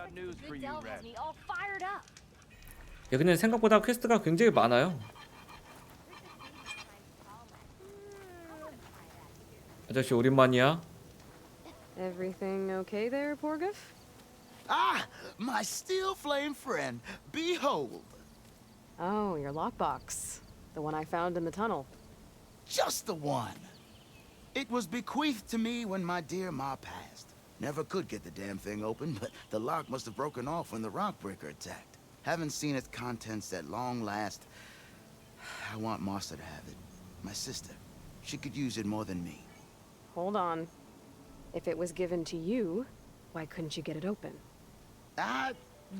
got news for you, Red. me all fired up. 여기는 생각보다 퀘스트가 굉장히 많아요. 아저씨 오랜만이야. Everything okay there, Porgif? Ah, my steel flame friend, behold. Oh, your lockbox. The one I found in the tunnel. Just the one. It was bequeathed to me when my dear ma passed. Never could get the damn thing open, but the lock must have broken off when the rockbreaker attacked. Haven't seen its contents at long last. I want Martha to have it. My sister. She could use it more than me. Hold on. If it was given to you, why couldn't you get it open? I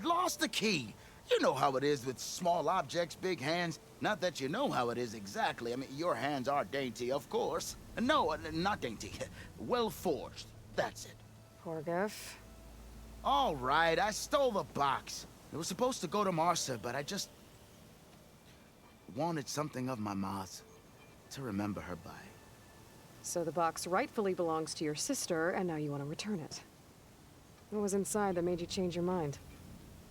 lost the key. You know how it is with small objects, big hands. Not that you know how it is exactly. I mean, your hands are dainty, of course. No, not dainty. Well forged. That's it. Porgif. All right, I stole the box. It was supposed to go to Martha, but I just wanted something of my ma's to remember her by. So the box rightfully belongs to your sister, and now you want to return it. What was inside that made you change your mind?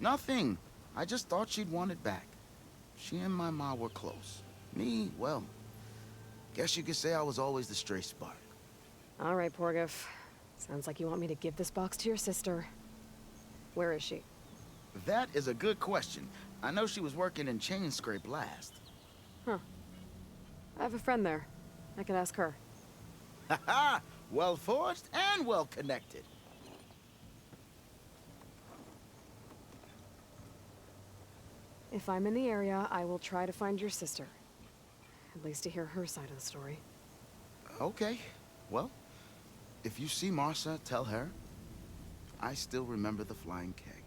Nothing. I just thought she'd want it back. She and my ma were close. Me, well, guess you could say I was always the stray spark. All right, Porgif. Sounds like you want me to give this box to your sister. Where is she? That is a good question. I know she was working in Chain Scrape last. Huh. I have a friend there. I could ask her. Haha! Well forged and well connected. If I'm in the area, I will try to find your sister. At least to hear her side of the story. Okay. Well, if you see Martha, tell her I still remember the flying keg.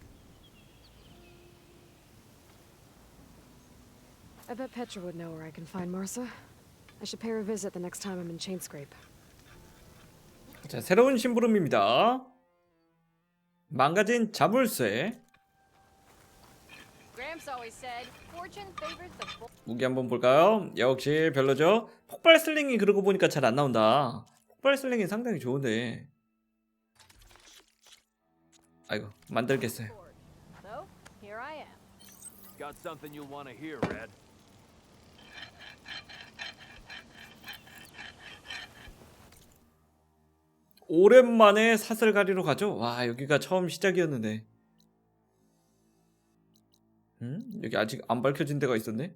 I bet Petra would know where I can find Martha. I should pay her a visit the next time I'm in Chainscrape. 자, 새로운 심부름입니다. 망가진 자물쇠. Gramps always said, fortune favors the bold. 무기 한번 볼까요? 역시 별로죠. 폭발 슬링이 그러고 보니까 잘 안 나온다. 폭발 슬링이 상당히 좋은데. 아이고 만들겠어요. So, here I am. Got something you'll want to hear, Red. 오랜만에 사슬가리로 가죠. 와 여기가 처음 시작이었는데. 여기 아직 안 밝혀진 데가 있었네.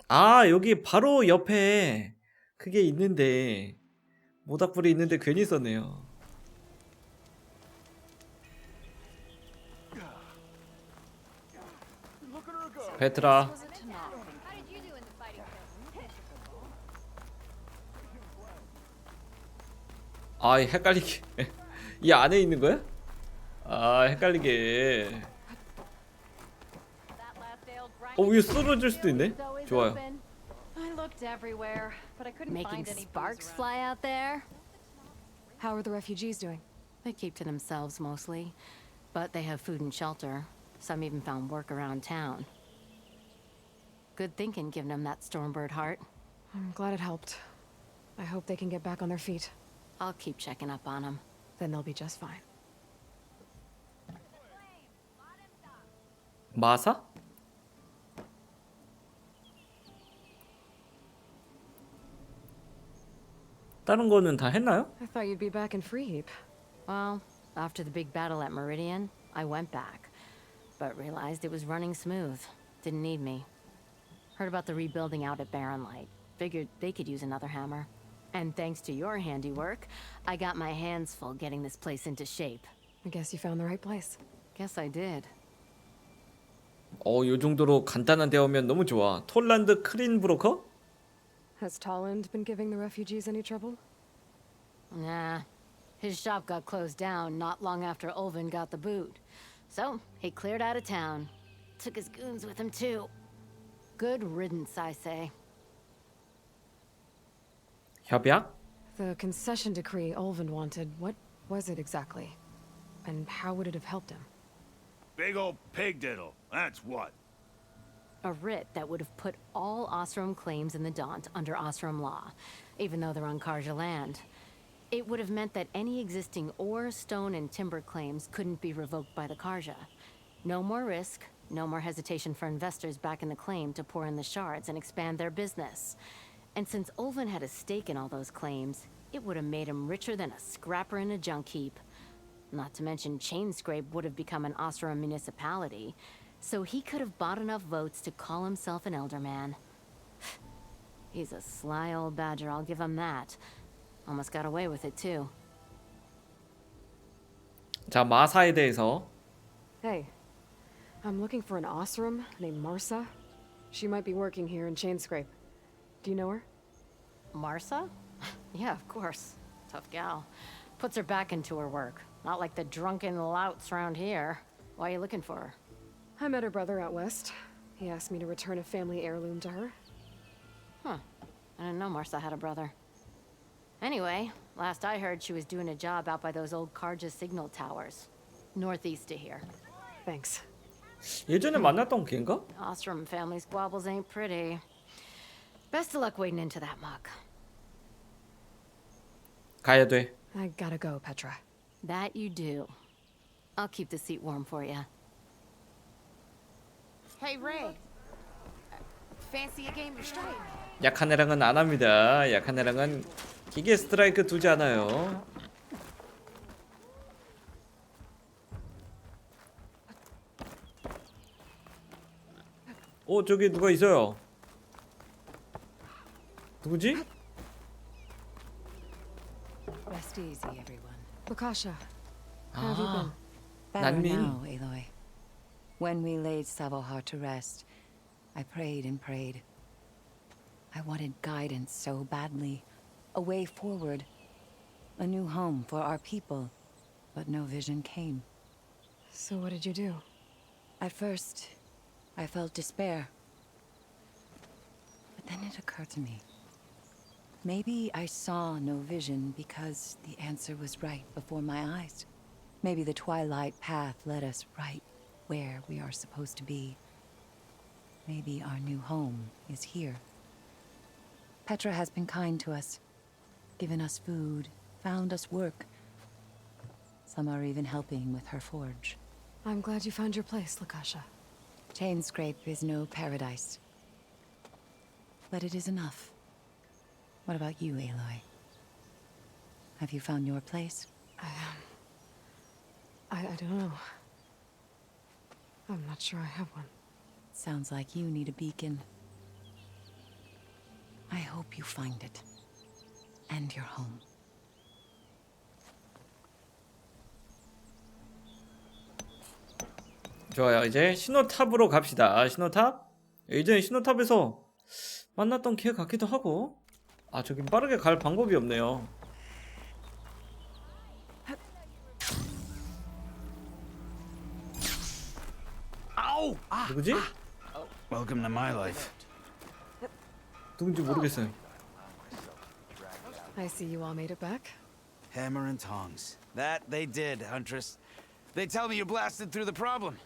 아 여기 바로 옆에 그게 있는데 모닥불이 있는데 괜히 썼네요. 베트라. How did you do in the fighting field? 아 헷갈리게. 이 안에 있는 거야? 아 헷갈리게. That last ale grind. 위에 쓰러질 수도 있네. 좋아요. I looked everywhere, but I couldn't Making find any sparks booze around. fly out there? How are the refugees doing? They keep to themselves mostly, but they have food and shelter. Some even found work around town. Good thinking giving them that Stormbird heart. I'm glad it helped. I hope they can get back on their feet. I'll keep checking up on them. Then they'll be just fine. 마사? 다른 거는 다 했나요? I thought you'd be back in Freeheap. Well, after the big battle at Meridian, I went back, but realized it was running smooth. Didn't need me. Heard about the rebuilding out at Barren Light. Figured they could use another hammer. And thanks to your handiwork, I got my hands full getting this place into shape. I guess you found the right place. Guess I did. 요 정도로 간단한 대화면 너무 좋아. 톨란드 크린 브로커? Has Tolland been giving the refugees any trouble? Nah. His shop got closed down not long after Ulvin got the boot. So, he cleared out of town. Took his goons with him, too. Good riddance, I say. 협약? The concession decree Ulvin wanted, what was it exactly? And how would it have helped him? Big old pig diddle, that's what. A writ that would have put all Osram claims in the Daunt under Osram law, even though they're on Karja land. It would have meant that any existing ore, stone, and timber claims couldn't be revoked by the Karja. No more risk, no more hesitation for investors back in the claim to pour in the shards and expand their business. And since Olvin had a stake in all those claims, it would have made him richer than a scrapper in a junk heap. Not to mention Chainscrape would have become an Osram municipality, so he could have bought enough votes to call himself an elderman. He's a sly old badger, I'll give him that. Almost got away with it too. 자, 마사에 대해서. Hey, I'm looking for an Osram named Marsa. She might be working here in Chainscrape. Do you know her? Marsa? Yeah, of course. Tough gal. Puts her back into her work. Not like the drunken louts around here. Why are you looking for her? I met her brother out west. He asked me to return a family heirloom to her. Huh. I didn't know Marsa had a brother. Anyway, last I heard she was doing a job out by those old Karja signal towers. Northeast of here. Thanks. 예전에 만났던 걔인가? Ostrom family squabbles ain't pretty. Best of luck wading into that muck. 가야 돼. I gotta go, Petra. That you do. I'll keep the seat warm for you. Hey, Ray. Fancy a game of strike? 약한 애랑은 안 합니다. 약한 애랑은 기계 스트라이크 두지 않아요. 저기 누가 있어요. 누구지? Rest easy, everyone. Lakasha, how have you been? Better 난민. now, Aloy. When we laid Savohar to rest, I prayed and prayed. I wanted guidance so badly, a way forward, a new home for our people, but no vision came. So what did you do? At first, I felt despair. But then it occurred to me. Maybe I saw no vision because the answer was right before my eyes. Maybe the Twilight Path led us right where we are supposed to be. Maybe our new home is here. Petra has been kind to us, given us food, found us work. Some are even helping with her forge. I'm glad you found your place, Lakasha. Chainscrape is no paradise. But it is enough. What about you, Aloy? Have you found your place? I don't know. I'm not sure I have one. Sounds like you need a beacon. I hope you find it. And your home. 좋아요. 이제 신호탑으로 갑시다. 신호탑? 예전에 신호탑에서 만났던 걔 같기도 하고. 아, 저기 빠르게 갈 방법이 없네요. Ow! 누구지? Welcome to my life. 누군지 모르겠어요. I see you all made it back. Hammer and tongs. That they did, Huntress. They tell me you blasted through the problem.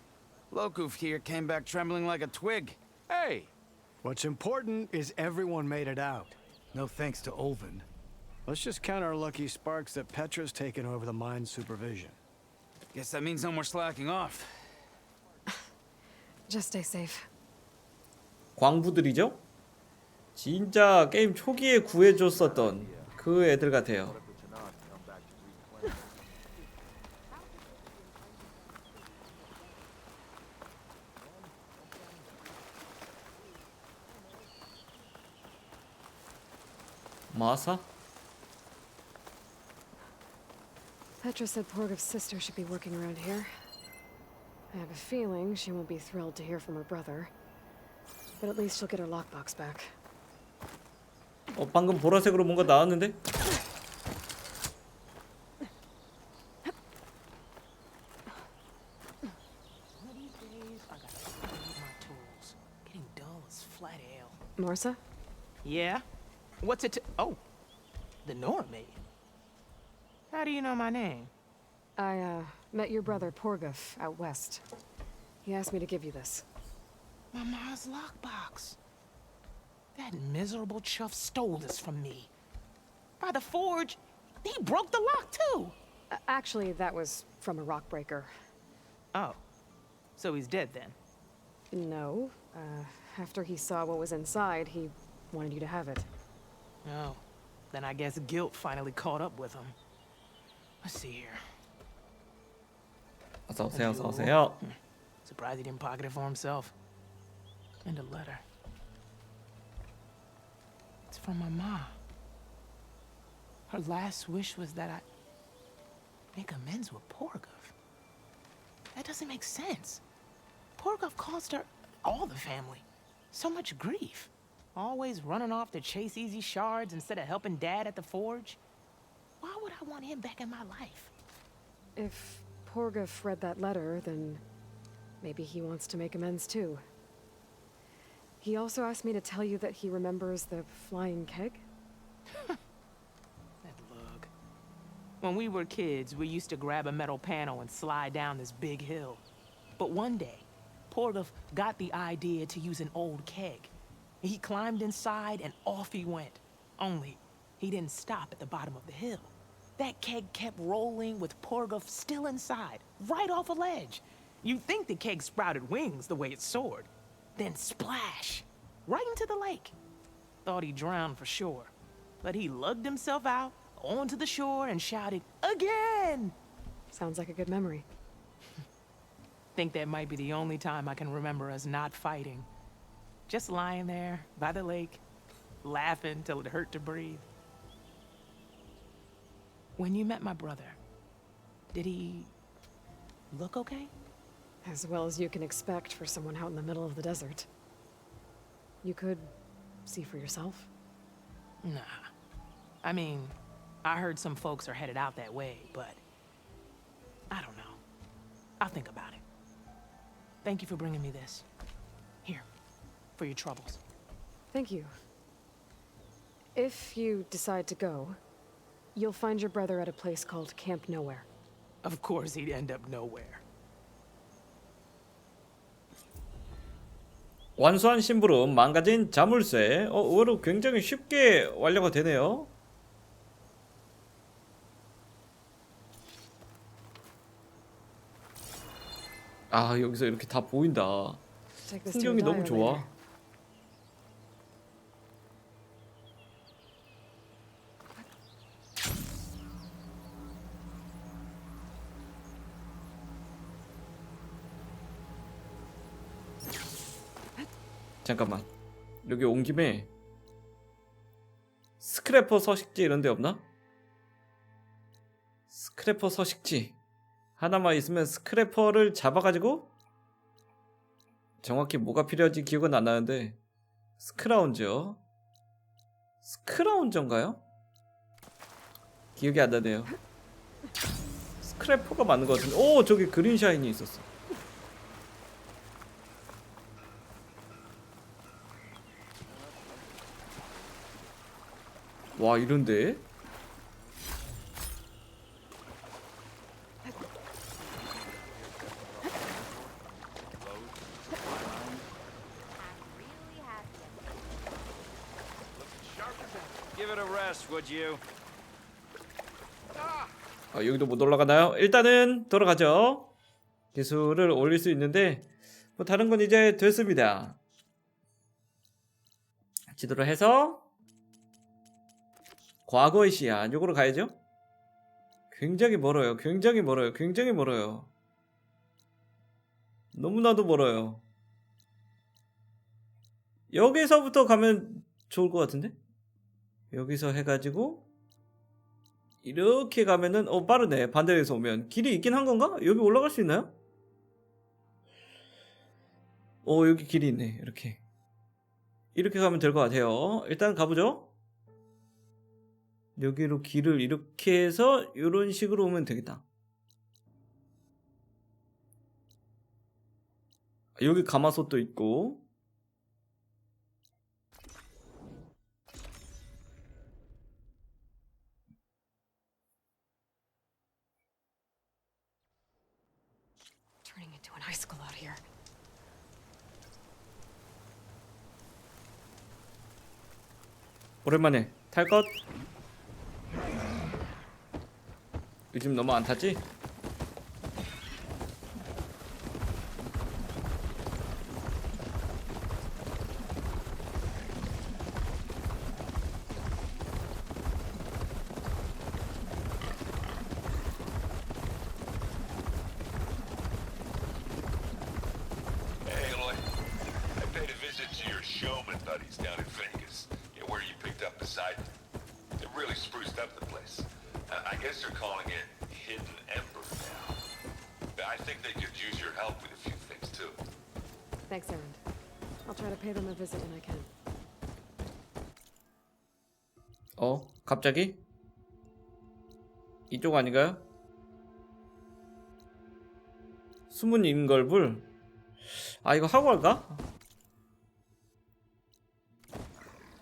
Lokuf here came back trembling like a twig. Hey! What's important is everyone made it out. No thanks to Olvin. Let's just count our lucky sparks that Petra's taken over the mine's supervision. Guess that means no more slacking off. Just stay safe. 광부들이죠? 진짜 게임 초기에 구해줬었던 그 애들 같아요. 마사? Petra said Porgov's sister should be working around here. I have a feeling she won't be thrilled to hear from her brother. But at least she'll get her lockbox back. 방금 보라색으로 뭔가 나왔는데? Getting dull as flat ale. Marsa? Yeah? What's it oh. The Nora maid. How do you know my name? I, met your brother Porgov out west. He asked me to give you this. My ma's lockbox. That miserable chuff stole this from me. By the forge, he broke the lock too. Actually, that was from a rock breaker. Oh, so he's dead then? No. After he saw what was inside, he wanted you to have it. Oh, then I guess guilt finally caught up with him. Let's see here. 어서 오세요, 어서 오세요. Surprised he didn't pocket it for himself. And a letter. It's from my mom. Her last wish was that I make amends with Porgov. That doesn't make sense. Porgov caused her, all the family, so much grief. Always running off to chase easy shards instead of helping Dad at the forge. Why would I want him back in my life? If Porgov read that letter, then maybe he wants to make amends too. He also asked me to tell you that he remembers the flying keg. That lug. When we were kids, we used to grab a metal panel and slide down this big hill. But one day, Porgov got the idea to use an old keg. He climbed inside and off he went. Only, he didn't stop at the bottom of the hill. That keg kept rolling with Porgov still inside, right off a ledge. You'd think the keg sprouted wings the way it soared. Then splash! Right into the lake. Thought he drowned for sure. But he lugged himself out, onto the shore, and shouted, "Again!" Sounds like a good memory. Think that might be the only time I can remember us not fighting. Just lying there, by the lake, laughing till it hurt to breathe. When you met my brother, did he look okay? As well as you can expect for someone out in the middle of the desert. You could see for yourself. Nah. I mean, I heard some folks are headed out that way, but I don't know. I'll think about it. Thank you for bringing me this. Here, for your troubles. Thank you. If you decide to go, you'll find your brother at a place called Camp Nowhere. Of course he'd end up nowhere. 완수한 심부름, 망가진 자물쇠. 의외로 굉장히 쉽게 완료가 되네요. 아, 여기서 이렇게 다 보인다. Take this to a 풍경이 너무 diary 좋아. later. 잠깐만, 여기 온 김에 스크래퍼 서식지 이런 데 없나? 스크래퍼 서식지 하나만 있으면 스크래퍼를 잡아가지고, 정확히 뭐가 필요한지 기억은 안 나는데, 스크라운저요? 스크라운저인가요? 기억이 안 나네요. 스크래퍼가 맞는 것 같은데. 오, 저기 그린 샤인이 있었어. 와, 이런데? Give it a rest, would you? 아, 여기도 못 올라가나요? 일단은 돌아가죠. 기술을 올릴 수 있는데 뭐 다른 건 이제 됐습니다. 지도를 해서 과거의 시야, 요거로 가야죠. 굉장히 멀어요. 굉장히 멀어요. 굉장히 멀어요. 너무나도 멀어요. 여기서부터 가면 좋을 것 같은데? 여기서 해가지고 이렇게 가면은 빠르네. 반대에서 오면 길이 있긴 한 건가? 여기 올라갈 수 있나요? 여기 길이 있네. 이렇게 가면 될 것 같아요. 일단 가보죠. 여기로 길을 이렇게 해서 이런 식으로 오면 되겠다. 여기 가마솥도 있고. Turning into an icicle out here. 오랜만에 탈 것. 요즘 너무 안 탔지? Eloy, I paid a visit to your showman buddies down in Vegas, where you picked up beside me. They really spruced up the place. I guess they're calling it Hidden Ember now. I think they could use your help with a few things too. Thanks, Erend. I'll try to pay them a visit when I can. 갑자기? 이쪽 아닌가요? 숨은 인걸불. 아, 이거 하고 갈까?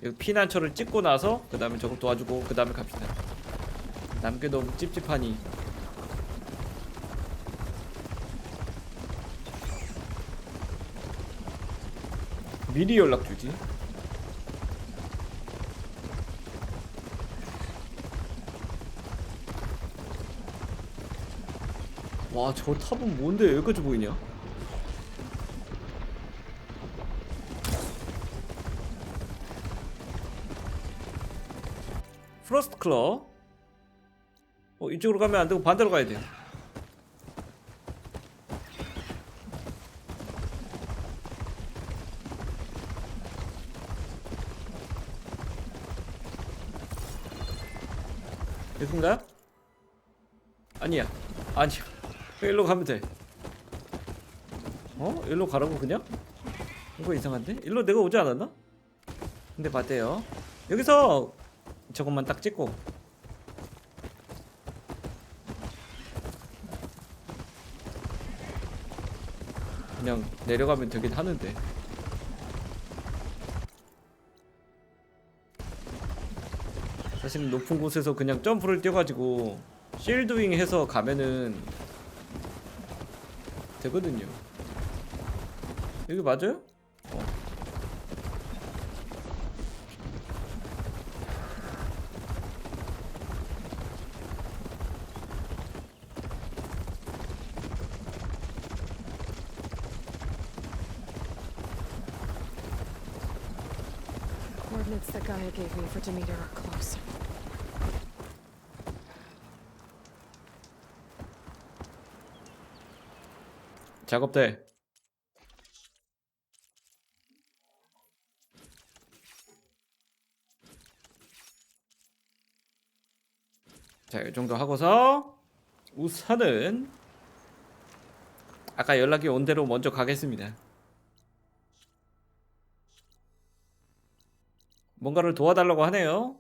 여기 피난처를 찍고 나서 그 다음에 저걸 도와주고 그 다음에 갑시다. 남게 너무 찝찝하니. 미리 연락 주지. 와, 저 탑은 뭔데 여기까지 보이냐? 프로스트 클러. 이쪽으로 가면 안 되고 반대로 가야 돼요. 여긴가요? 아니야. 아니야. 일로 가면 돼. 일로 가라고 그냥? 이거 이상한데? 일로 내가 오지 않았나? 근데 봤대요. 여기서 저것만 딱 찍고 그냥 내려가면 되긴 하는데. 사실 높은 곳에서 그냥 점프를 뛰어가지고 실드윙 해서 가면은 되거든요. 여기 맞아요? Coordinates that Gaia gave me for Demeter are close. 작업대. 자, 이 정도 하고서 우선은 아까 연락이 온 대로 먼저 가겠습니다. 뭔가를 도와달라고 하네요.